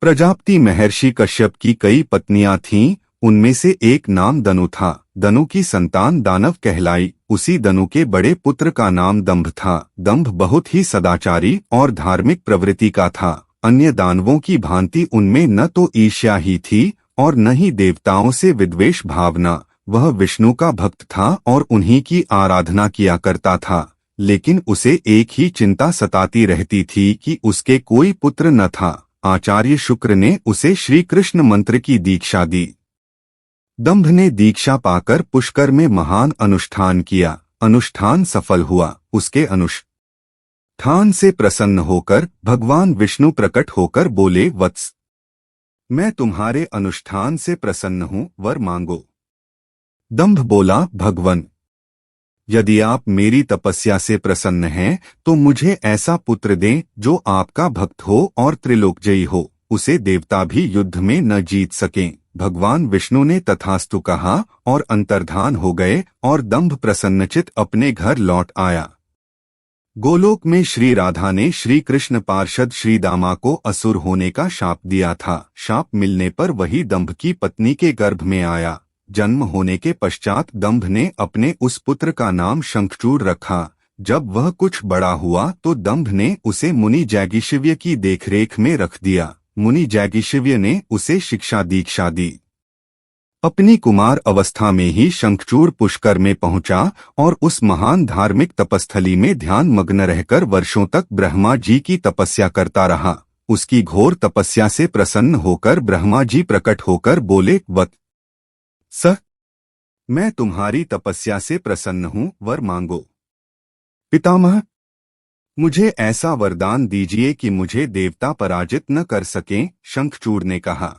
प्रजापति महर्षि कश्यप की कई पत्नियां थीं, उनमें से एक नाम दनु था। दनु की संतान दानव कहलाई। उसी दनु के बड़े पुत्र का नाम दंभ था। दंभ बहुत ही सदाचारी और धार्मिक प्रवृत्ति का था। अन्य दानवों की भांति उनमें न तो ईर्ष्या ही थी और न ही देवताओं से विद्वेष भावना। वह विष्णु का भक्त था और उन्हीं की आराधना किया करता था, लेकिन उसे एक ही चिंता सताती रहती थी कि उसके कोई पुत्र न था। आचार्य शुक्र ने उसे श्री कृष्ण मंत्र की दीक्षा दी। दंभ ने दीक्षा पाकर पुष्कर में महान अनुष्ठान किया। अनुष्ठान सफल हुआ। उसके अनुष्ठान से प्रसन्न होकर भगवान विष्णु प्रकट होकर बोले, वत्स, मैं तुम्हारे अनुष्ठान से प्रसन्न हूँ, वर मांगो। दंभ बोला, भगवन, यदि आप मेरी तपस्या से प्रसन्न हैं तो मुझे ऐसा पुत्र दें जो आपका भक्त हो और त्रिलोकजयी हो, उसे देवता भी युद्ध में न जीत सकें। भगवान विष्णु ने तथास्तु कहा और अंतर्धान हो गए और दंभ प्रसन्नचित अपने घर लौट आया। गोलोक में श्री राधा ने श्री कृष्ण पार्षद श्री दामा को असुर होने का शाप दिया था। शाप मिलने पर वही दंभ की पत्नी के गर्भ में आया। जन्म होने के पश्चात दंभ ने अपने उस पुत्र का नाम शंखचूड़ रखा। जब वह कुछ बड़ा हुआ तो दंभ ने उसे मुनि जैगिशिव्य की देखरेख में रख दिया। मुनि जैगिशिव्य ने उसे शिक्षा दीक्षा दी। अपनी कुमार अवस्था में ही शंखचूड़ पुष्कर में पहुंचा और उस महान धार्मिक तपस्थली में ध्यान मग्न रहकर वर्षों तक ब्रह्मा जी की तपस्या करता रहा। उसकी घोर तपस्या से प्रसन्न होकर ब्रह्मा जी प्रकट होकर बोले, वत्स, मैं तुम्हारी तपस्या से प्रसन्न हूँ, वर मांगो। पितामह, मुझे ऐसा वरदान दीजिए कि मुझे देवता पराजित न कर सकें, शंखचूड़ ने कहा।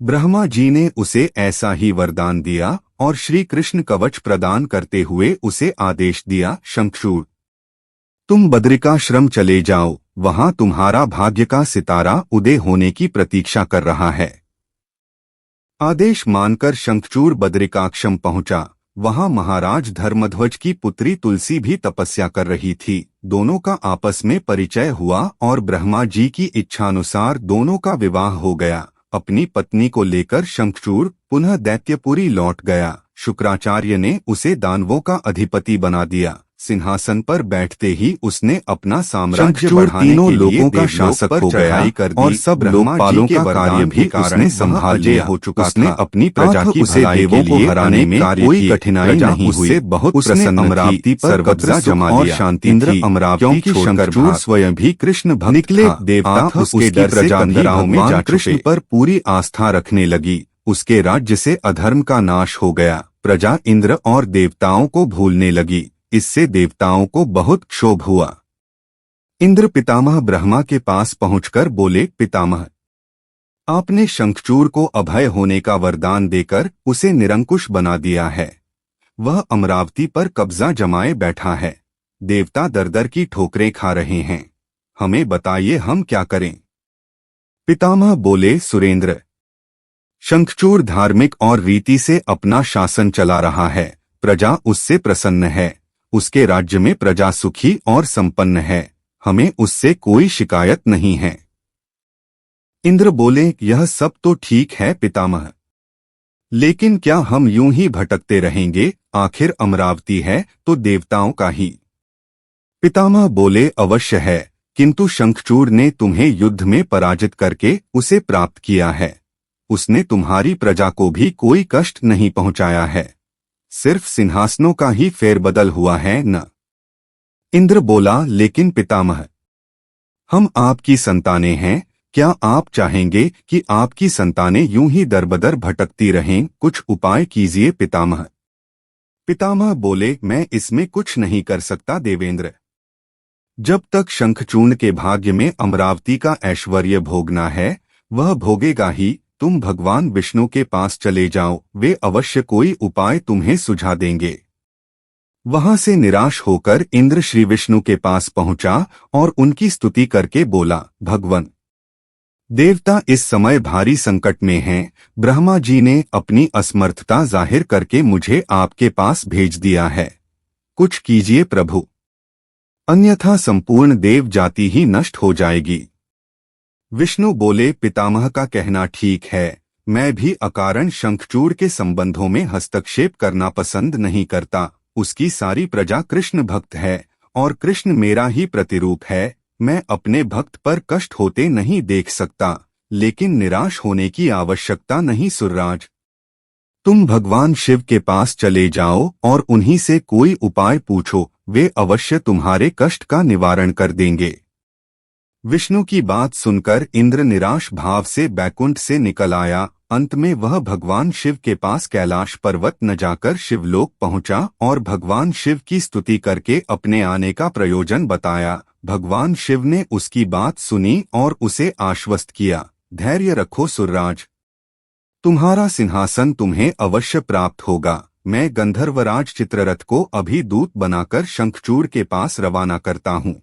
ब्रह्मा जी ने उसे ऐसा ही वरदान दिया और श्री कृष्ण कवच प्रदान करते हुए उसे आदेश दिया, शंखचूड़, तुम बद्रिकाश्रम चले जाओ, वहां तुम्हारा भाग्य का सितारा उदय होने की प्रतीक्षा कर रहा है। आदेश मानकर शंखचूड़ बद्रिकाश्रम पहुंचा। वहां महाराज धर्मध्वज की पुत्री तुलसी भी तपस्या कर रही थी। दोनों का आपस में परिचय हुआ और ब्रह्मा जी की इच्छानुसार दोनों का विवाह हो गया। अपनी पत्नी को लेकर शंखचूड़ पुनः दैत्यपुरी लौट गया। शुक्राचार्य ने उसे दानवों का अधिपति बना दिया। सिंहासन पर बैठते ही उसने अपना साम्राज्य बढ़ाने के लिए लोगों का शासक हो गया और सब लोकपालों का कार्य भी उसने संभाल लिया हो चुका था। उसने अपनी प्रजा की भलाई के लिए हराने में कोई कठिनाई नहीं हुई। बहुत प्रसन्न अमरावती पर कब्जा जमा लिया और शांति अमरावती की शंखचूड़ स्वयं भी कृष्ण भक्त निकले। देवता उसके डर से कंदराओं में जा कृष्ण पर पूरी आस्था रखने लगी। उसके राज्य से अधर्म का नाश हो गया। प्रजा इंद्र और देवताओं को भूलने लगी। इससे देवताओं को बहुत क्षोभ हुआ। इंद्र पितामह ब्रह्मा के पास पहुंचकर बोले, पितामह, आपने शंखचूड़ को अभय होने का वरदान देकर उसे निरंकुश बना दिया है। वह अमरावती पर कब्जा जमाए बैठा है। देवता दर दर की ठोकरें खा रहे हैं। हमें बताइए हम क्या करें। पितामह बोले, सुरेंद्र, शंखचूड़ धार्मिक और रीति से अपना शासन चला रहा है। प्रजा उससे प्रसन्न है। उसके राज्य में प्रजा सुखी और संपन्न है। हमें उससे कोई शिकायत नहीं है। इंद्र बोले, यह सब तो ठीक है पितामह, लेकिन क्या हम यूं ही भटकते रहेंगे? आखिर अमरावती है तो देवताओं का ही। पितामह बोले, अवश्य है, किंतु शंखचूड़ ने तुम्हें युद्ध में पराजित करके उसे प्राप्त किया है। उसने तुम्हारी प्रजा को भी कोई कष्ट नहीं पहुंचाया है। सिर्फ सिंहासनों का ही फेरबदल हुआ है न। इंद्र बोला, लेकिन पितामह, हम आपकी संतानें हैं। क्या आप चाहेंगे कि आपकी संतानें यूं ही दरबदर भटकती रहें? कुछ उपाय कीजिए पितामह। पितामह बोले, मैं इसमें कुछ नहीं कर सकता देवेंद्र। जब तक शंखचूड़ के भाग्य में अमरावती का ऐश्वर्य भोगना है, वह भोगेगा ही। तुम भगवान विष्णु के पास चले जाओ, वे अवश्य कोई उपाय तुम्हें सुझा देंगे। वहां से निराश होकर इंद्र श्री विष्णु के पास पहुंचा और उनकी स्तुति करके बोला, भगवन, देवता इस समय भारी संकट में हैं। ब्रह्मा जी ने अपनी असमर्थता जाहिर करके मुझे आपके पास भेज दिया है। कुछ कीजिए प्रभु, अन्यथा संपूर्ण देव जाति ही नष्ट हो जाएगी। विष्णु बोले, पितामह का कहना ठीक है। मैं भी अकारण शंखचूड़ के संबंधों में हस्तक्षेप करना पसंद नहीं करता। उसकी सारी प्रजा कृष्ण भक्त है और कृष्ण मेरा ही प्रतिरूप है। मैं अपने भक्त पर कष्ट होते नहीं देख सकता, लेकिन निराश होने की आवश्यकता नहीं सुरराज। तुम भगवान शिव के पास चले जाओ और उन्हीं से कोई उपाय पूछो, वे अवश्य तुम्हारे कष्ट का निवारण कर देंगे। विष्णु की बात सुनकर इंद्र निराश भाव से बैकुंठ से निकल आया। अंत में वह भगवान शिव के पास कैलाश पर्वत न जाकर शिवलोक पहुंचा और भगवान शिव की स्तुति करके अपने आने का प्रयोजन बताया। भगवान शिव ने उसकी बात सुनी और उसे आश्वस्त किया, धैर्य रखो सुरराज, तुम्हारा सिंहासन तुम्हें अवश्य प्राप्त होगा। मैं गंधर्वराज चित्ररथ को अभी दूत बनाकर शंखचूड़ के पास रवाना करता हूँ।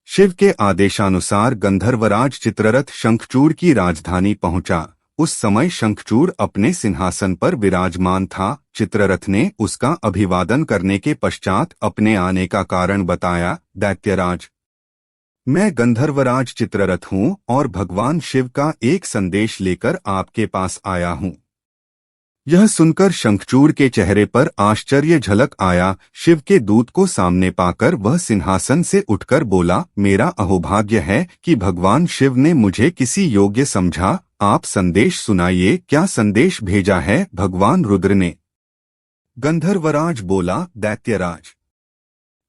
शिव के आदेशानुसार गंधर्वराज चित्ररथ शंखचूड़ की राजधानी पहुंचा। उस समय शंखचूड़ अपने सिंहासन पर विराजमान था। चित्ररथ ने उसका अभिवादन करने के पश्चात अपने आने का कारण बताया। दैत्यराज, मैं गंधर्वराज चित्ररथ हूँ और भगवान शिव का एक संदेश लेकर आपके पास आया हूँ। यह सुनकर शंखचूड़ के चेहरे पर आश्चर्य झलक आया। शिव के दूत को सामने पाकर वह सिंहासन से उठकर बोला, मेरा अहोभाग्य है कि भगवान शिव ने मुझे किसी योग्य समझा। आप संदेश सुनाइए, क्या संदेश भेजा है भगवान रुद्र ने? गंधर्वराज बोला, दैत्यराज,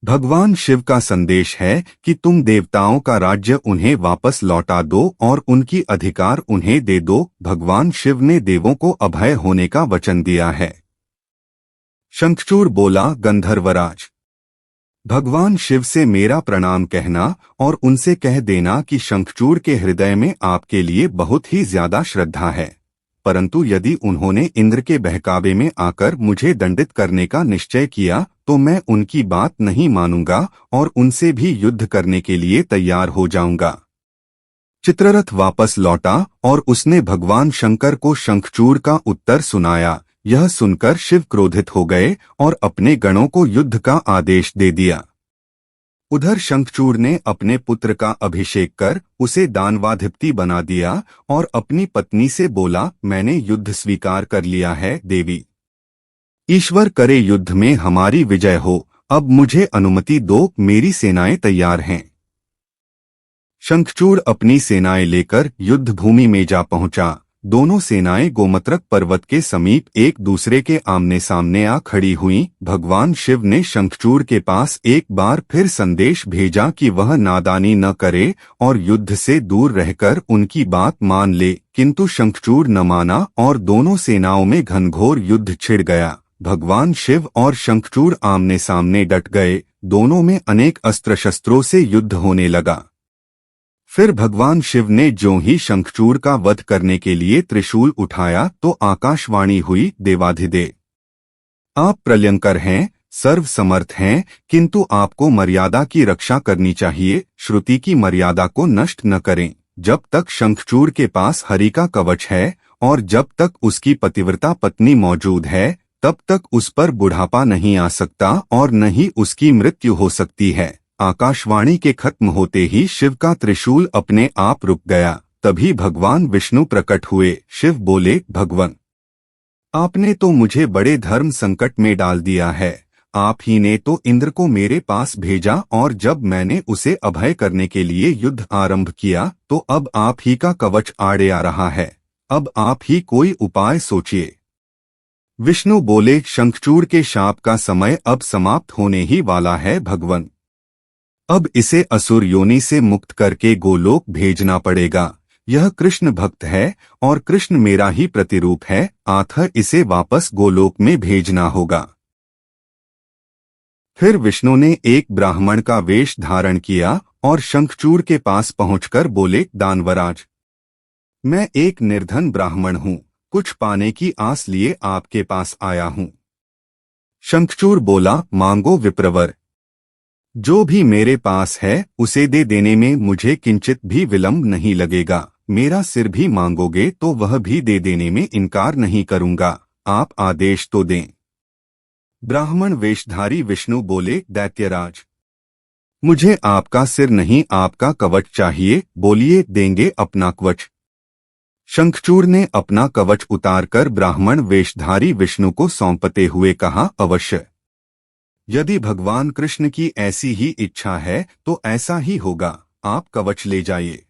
भगवान शिव का संदेश है कि तुम देवताओं का राज्य उन्हें वापस लौटा दो और उनकी अधिकार उन्हें दे दो। भगवान शिव ने देवों को अभय होने का वचन दिया है। शंखचूड़ बोला, गंधर्वराज, भगवान शिव से मेरा प्रणाम कहना और उनसे कह देना कि शंखचूड़ के हृदय में आपके लिए बहुत ही ज्यादा श्रद्धा है, परंतु यदि उन्होंने इंद्र के बहकावे में आकर मुझे दंडित करने का निश्चय किया तो मैं उनकी बात नहीं मानूंगा और उनसे भी युद्ध करने के लिए तैयार हो जाऊंगा। चित्ररथ वापस लौटा और उसने भगवान शंकर को शंखचूड़ का उत्तर सुनाया। यह सुनकर शिव क्रोधित हो गए और अपने गणों को युद्ध का आदेश दे दिया। उधर शंखचूड़ ने अपने पुत्र का अभिषेक कर उसे दानवाधिपति बना दिया और अपनी पत्नी से बोला, मैंने युद्ध स्वीकार कर लिया है देवी, ईश्वर करे युद्ध में हमारी विजय हो। अब मुझे अनुमति दो, मेरी सेनाएं तैयार हैं। शंखचूड़ अपनी सेनाएं लेकर युद्ध भूमि में जा पहुंचा। दोनों सेनाएं गोमत्रक पर्वत के समीप एक दूसरे के आमने सामने आ खड़ी हुईं। भगवान शिव ने शंखचूड़ के पास एक बार फिर संदेश भेजा कि वह नादानी न करे और युद्ध से दूर रहकर उनकी बात मान ले, किंतु शंखचूड़ न माना और दोनों सेनाओं में घनघोर युद्ध छिड़ गया। भगवान शिव और शंखचूड़ आमने सामने डट गए। दोनों में अनेक अस्त्र शस्त्रों से युद्ध होने लगा। फिर भगवान शिव ने ज्यों ही शंखचूड़ का वध करने के लिए त्रिशूल उठाया तो आकाशवाणी हुई, देवाधिदेव, आप प्रलयंकर हैं, सर्वसमर्थ हैं, किंतु आपको मर्यादा की रक्षा करनी चाहिए। श्रुति की मर्यादा को नष्ट न करें। जब तक शंखचूड़ के पास हरि का कवच है और जब तक उसकी पतिव्रता पत्नी मौजूद है, तब तक उस पर बुढ़ापा नहीं आ सकता और न ही उसकी मृत्यु हो सकती है। आकाशवाणी के खत्म होते ही शिव का त्रिशूल अपने आप रुक गया। तभी भगवान विष्णु प्रकट हुए। शिव बोले, भगवान, आपने तो मुझे बड़े धर्म संकट में डाल दिया है। आप ही ने तो इंद्र को मेरे पास भेजा और जब मैंने उसे अभय करने के लिए युद्ध आरंभ किया तो अब आप ही का कवच आड़े आ रहा है। अब आप ही कोई उपाय सोचिए। विष्णु बोले, शंखचूड़ के शाप का समय अब समाप्त होने ही वाला है भगवान। अब इसे असुर योनि से मुक्त करके गोलोक भेजना पड़ेगा। यह कृष्ण भक्त है और कृष्ण मेरा ही प्रतिरूप है, अतः इसे वापस गोलोक में भेजना होगा। फिर विष्णु ने एक ब्राह्मण का वेश धारण किया और शंखचूड़ के पास पहुंचकर बोले, दानवराज, मैं एक निर्धन ब्राह्मण हूँ, कुछ पाने की आस लिए आपके पास आया हूँ। शंखचूड़ बोला, मांगो विप्रवर, जो भी मेरे पास है उसे दे देने में मुझे किंचित भी विलंब नहीं लगेगा। मेरा सिर भी मांगोगे तो वह भी दे देने में इनकार नहीं करूंगा। आप आदेश तो दें। ब्राह्मण वेशधारी विष्णु बोले, दैत्यराज, मुझे आपका सिर नहीं आपका कवच चाहिए। बोलिए, देंगे अपना कवच। शंखचूड़ ने अपना कवच उतारकर ब्राह्मण वेशधारी विष्णु को सौंपते हुए कहा, अवश्य। यदि भगवान कृष्ण की ऐसी ही इच्छा है तो ऐसा ही होगा। आप कवच ले जाइए।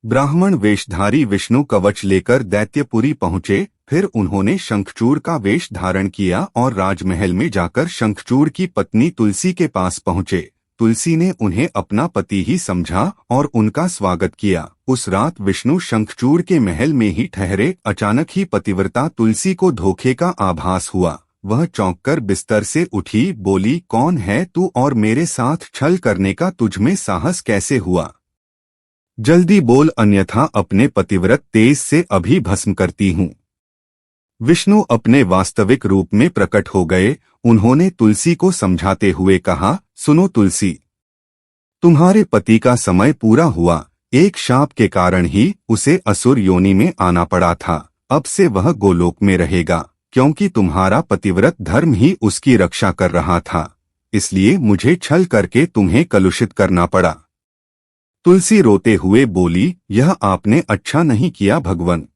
ब्राह्मण वेशधारी विष्णु कवच लेकर दैत्यपुरी पहुंचे। फिर उन्होंने शंखचूड़ का वेश धारण किया और राजमहल में जाकर शंखचूड़ की पत्नी तुलसी के पास पहुंचे। तुलसी ने उन्हें अपना पति ही समझा और उनका स्वागत किया। उस रात विष्णु शंखचूड़ के महल में ही ठहरे। अचानक ही पतिव्रता तुलसी को धोखे का आभास हुआ। वह चौंककर बिस्तर से उठी, बोली, कौन है तू और मेरे साथ छल करने का तुझमें साहस कैसे हुआ? जल्दी बोल, अन्यथा अपने पतिव्रत तेज से अभी भस्म करती हूँ। विष्णु अपने वास्तविक रूप में प्रकट हो गए। उन्होंने तुलसी को समझाते हुए कहा, सुनो तुलसी, तुम्हारे पति का समय पूरा हुआ। एक शाप के कारण ही उसे असुर योनि में आना पड़ा था। अब से वह गोलोक में रहेगा, क्योंकि तुम्हारा पतिव्रत धर्म ही उसकी रक्षा कर रहा था। इसलिए मुझे छल करके तुम्हें कलुषित करना पड़ा। तुलसी रोते हुए बोली, यह आपने अच्छा नहीं किया भगवन।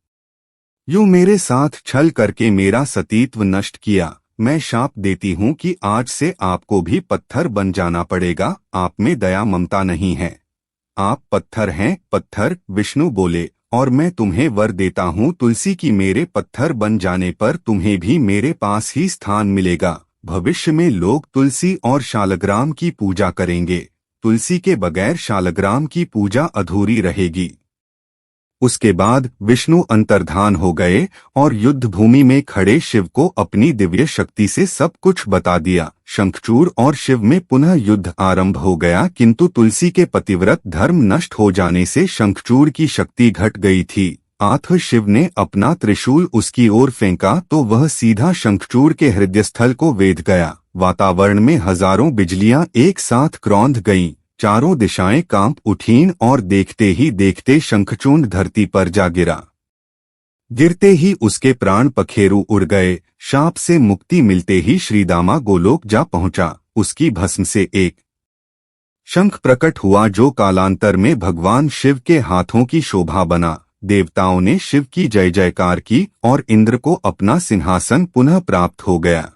यूं मेरे साथ छल करके मेरा सतीत्व नष्ट किया। मैं शाप देती हूँ कि आज से आपको भी पत्थर बन जाना पड़ेगा। आप में दया ममता नहीं है, आप पत्थर हैं, पत्थर। विष्णु बोले, और मैं तुम्हें वर देता हूँ तुलसी की मेरे पत्थर बन जाने पर तुम्हें भी मेरे पास ही स्थान मिलेगा। भविष्य में लोग तुलसी और शालग्राम की पूजा करेंगे। तुलसी के बगैर शालग्राम की पूजा अधूरी रहेगी। उसके बाद विष्णु अंतर्धान हो गए और युद्ध भूमि में खड़े शिव को अपनी दिव्य शक्ति से सब कुछ बता दिया। शंखचूड़ और शिव में पुनः युद्ध आरंभ हो गया, किंतु तुलसी के पतिव्रत धर्म नष्ट हो जाने से शंखचूड़ की शक्ति घट गई थी। आठ शिव ने अपना त्रिशूल उसकी ओर फेंका तो वह सीधा शंखचूड़ के हृदयस्थल को वेध गया। वातावरण में हजारों बिजलियां एक साथ क्रौंध गईं। चारों दिशाएं कांप उठीं और देखते ही देखते शंखचूड़ धरती पर जा गिरा। गिरते ही उसके प्राण पखेरु उड़ गए। शाप से मुक्ति मिलते ही श्रीदामा गोलोक जा पहुंचा। उसकी भस्म से एक शंख प्रकट हुआ जो कालांतर में भगवान शिव के हाथों की शोभा बना। देवताओं ने शिव की जय जयकार की और इंद्र को अपना सिंहासन पुनः प्राप्त हो गया।